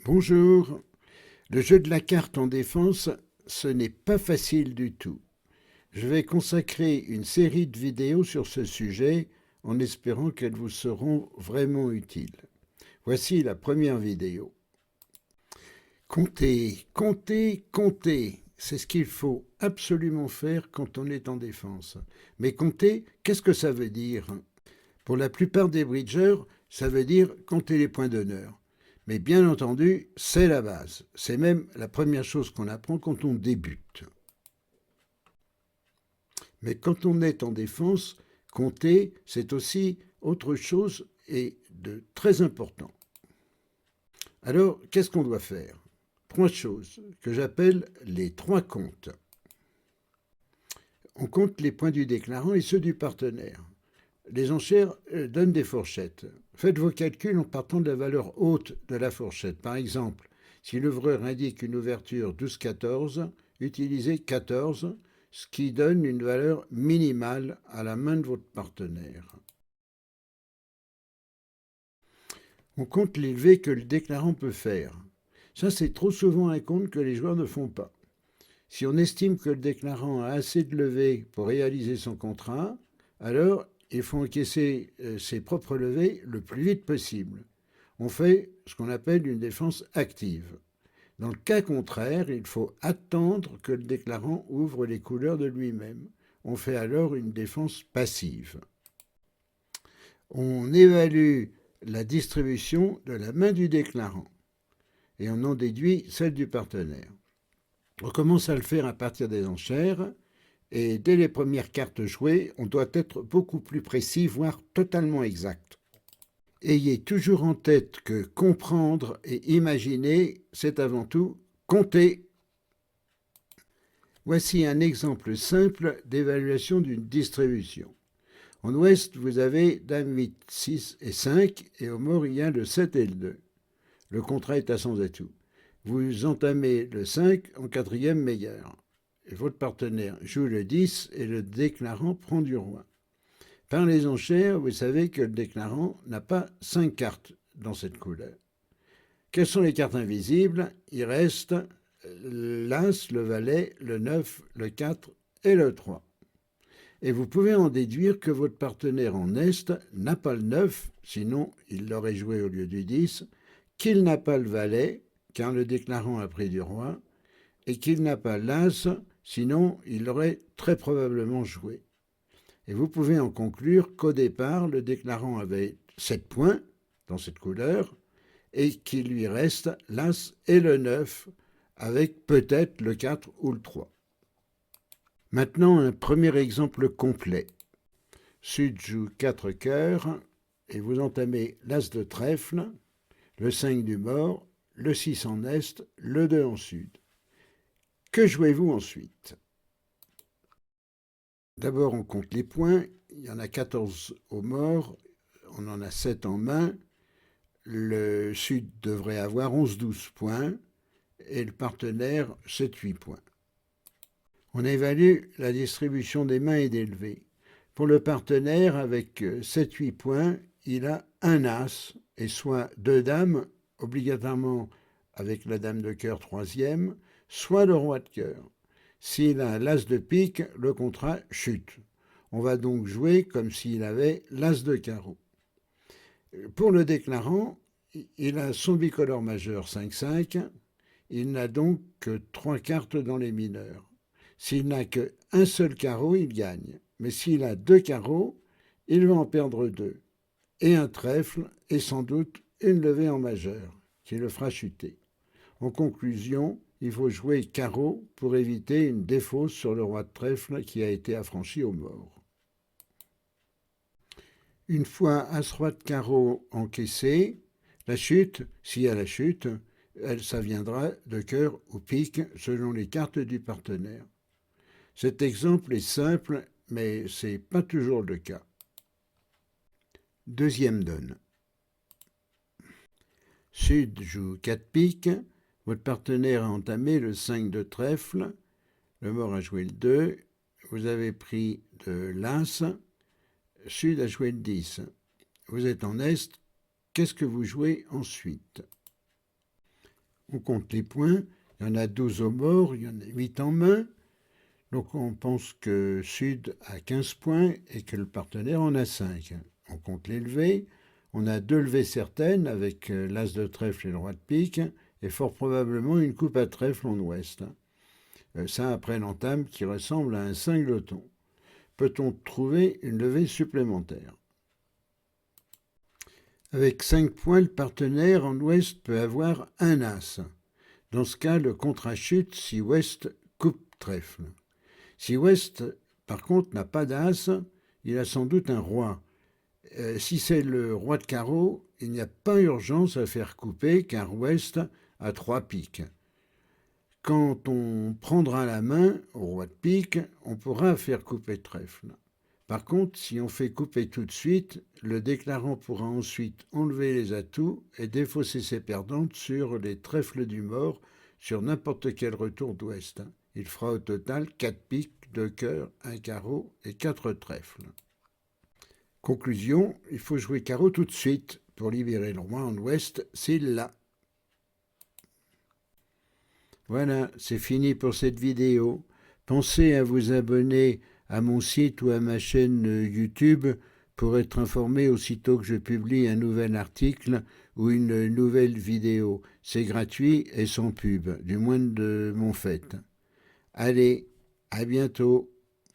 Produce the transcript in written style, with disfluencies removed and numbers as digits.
Bonjour. Le jeu de la carte en défense, ce n'est pas facile du tout. Je vais consacrer une série de vidéos sur ce sujet en espérant qu'elles vous seront vraiment utiles. Voici la première vidéo. Compter, compter, compter. C'est ce qu'il faut absolument faire quand on est en défense. Mais compter, qu'est-ce que ça veut dire? Pour la plupart des bridgers, ça veut dire compter les points d'honneur. Mais bien entendu, c'est la base. C'est même la première chose qu'on apprend quand on débute. Mais quand on est en défense, compter, c'est aussi autre chose et de très important. Alors, qu'est-ce qu'on doit faire? Trois choses que j'appelle les trois comptes. On compte les points du déclarant et ceux du partenaire. Les enchères donnent des fourchettes. Faites vos calculs en partant de la valeur haute de la fourchette. Par exemple, si l'ouvreur indique une ouverture 12-14, utilisez 14, ce qui donne une valeur minimale à la main de votre partenaire. On compte les levées que le déclarant peut faire. Ça, c'est trop souvent un compte que les joueurs ne font pas. Si on estime que le déclarant a assez de levées pour réaliser son contrat, alors il faut encaisser ses propres levées le plus vite possible. On fait ce qu'on appelle une défense active. Dans le cas contraire, il faut attendre que le déclarant ouvre les couleurs de lui-même. On fait alors une défense passive. On évalue la distribution de la main du déclarant et on en déduit celle du partenaire. On commence à le faire à partir des enchères et dès les premières cartes jouées, on doit être beaucoup plus précis, voire totalement exact. Ayez toujours en tête que comprendre et imaginer, c'est avant tout compter. Voici un exemple simple d'évaluation d'une distribution. En ouest, vous avez dame 8, 6 et 5, et au mort, il y a le 7 et le 2. Le contrat est à sans atout. Vous entamez le 5 en quatrième meilleur. Et votre partenaire joue le 10 et le déclarant prend du roi. Par les enchères, vous savez que le déclarant n'a pas 5 cartes dans cette couleur. Quelles sont les cartes invisibles? Il reste l'As, le Valet, le 9, le 4 et le 3. Et vous pouvez en déduire que votre partenaire en Est n'a pas le 9, sinon il l'aurait joué au lieu du 10, qu'il n'a pas le Valet, car le déclarant a pris du roi, et qu'il n'a pas l'As, sinon il l'aurait très probablement joué. Et vous pouvez en conclure qu'au départ, le déclarant avait 7 points dans cette couleur, et qu'il lui reste l'As et le 9, avec peut-être le 4 ou le 3. Maintenant, un premier exemple complet. Sud joue 4 cœurs, et vous entamez l'As de trèfle, le 5 du mort, le 6 en Est, le 2 en Sud. Que jouez-vous ensuite? D'abord, on compte les points. Il y en a 14 au mort, on en a 7 en main. Le Sud devrait avoir 11-12 points et le partenaire 7-8 points. On évalue la distribution des mains et des levées. Pour le partenaire, avec 7-8 points, il a un As, et soit 2 dames, obligatoirement avec la dame de cœur troisième, soit le roi de cœur. S'il a l'As de pique, le contrat chute. On va donc jouer comme s'il avait l'As de carreau. Pour le déclarant, il a son bicolore majeur 5-5, il n'a donc que 3 cartes dans les mineurs. S'il n'a qu'un seul carreau, il gagne. Mais s'il a 2 carreaux, il va en perdre 2. Et un trèfle et sans doute une levée en majeur, qui le fera chuter. En conclusion, il faut jouer carreau pour éviter une défausse sur le roi de trèfle qui a été affranchi au mort. Une fois As-Roi de carreau encaissé, la chute, s'il y a la chute, ça viendra de cœur ou pique selon les cartes du partenaire. Cet exemple est simple, mais ce n'est pas toujours le cas. Deuxième donne. Sud joue 4 piques, votre partenaire a entamé le 5 de trèfle, le mort a joué le 2, vous avez pris de l'As, Sud a joué le 10. Vous êtes en Est, qu'est-ce que vous jouez ensuite? On compte les points. Il y en a 12 au mort, il y en a 8 en main. Donc on pense que Sud a 15 points et que le partenaire en a 5. On compte les levées. On a 2 levées certaines avec l'as de trèfle et le roi de pique et fort probablement une coupe à trèfle en ouest. Ça après l'entame qui ressemble à un cingleton. Peut-on trouver une levée supplémentaire? Avec 5 points, le partenaire en ouest peut avoir un as. Dans ce cas, le contrat chute si ouest coupe trèfle. Si ouest, par contre, n'a pas d'as, il a sans doute un roi. Si c'est le roi de carreau, il n'y a pas urgence à faire couper car ouest a 3 piques. Quand on prendra la main au roi de pique, on pourra faire couper trèfle. Par contre, si on fait couper tout de suite, le déclarant pourra ensuite enlever les atouts et défausser ses perdantes sur les trèfles du mort sur n'importe quel retour d'ouest. Il fera au total 4 piques, 2 cœurs, 1 carreau et 4 trèfles. Conclusion, il faut jouer carreau tout de suite pour libérer le roi en ouest s'il l'a. Voilà, c'est fini pour cette vidéo. Pensez à vous abonner à mon site ou à ma chaîne YouTube pour être informé aussitôt que je publie un nouvel article ou une nouvelle vidéo. C'est gratuit et sans pub, du moins de mon fait. Allez, à bientôt.